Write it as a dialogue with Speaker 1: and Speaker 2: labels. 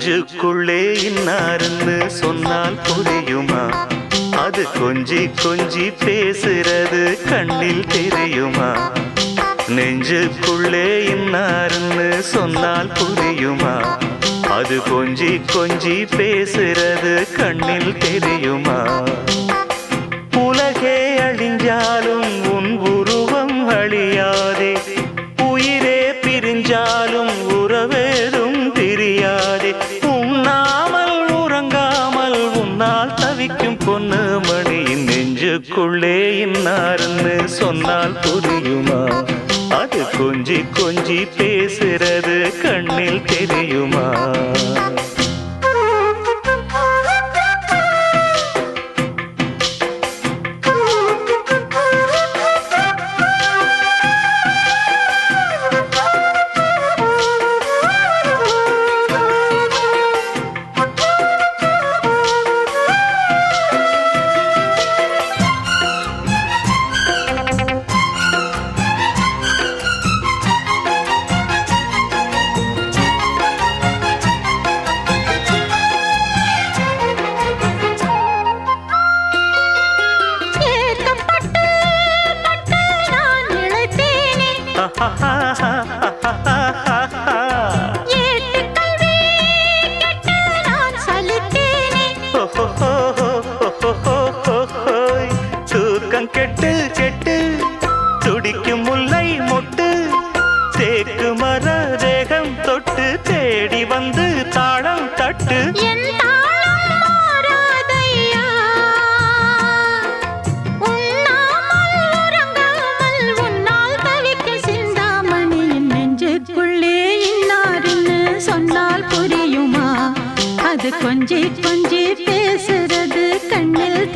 Speaker 1: நெஞ்சுக்குள்ளே இன்னாருன்னு சொன்னால் புரியுமா? அது கொஞ்சி கொஞ்சி பேசுறது கண்ணில் தெரியுமா? நெஞ்சுக்குள்ளே இன்னாருன்னு சொன்னால் புரியுமா? அது கொஞ்சி கொஞ்சி பேசுறது கண்ணில் தெரியுமா? உலகே அழிஞ்சாலும் உன் உருவம் அழியாதே, உயிரே பிரிஞ்சாலும் உறவேதும் தெரியாதே. உண்ணாமல் உறங்காமல் உன்னால் தவிக்கும் பொண்ணு மணியின் நெஞ்சுக்குள்ளே இன்னாருன்னு சொன்னால் புரியுமா? அது கொஞ்சி கொஞ்சி பேசுறது கண்ணில் தெரியுமா? தூக்கம் கெட்டு கெட்டு துடிக்கும் முல்லை மொட்டு, தேக்கு மர தேகம் தொட்டு தேடி வந்து தாளம் தட்டு.
Speaker 2: அது கொஞ்சி கொஞ்சி பேசுறது கண்ணில்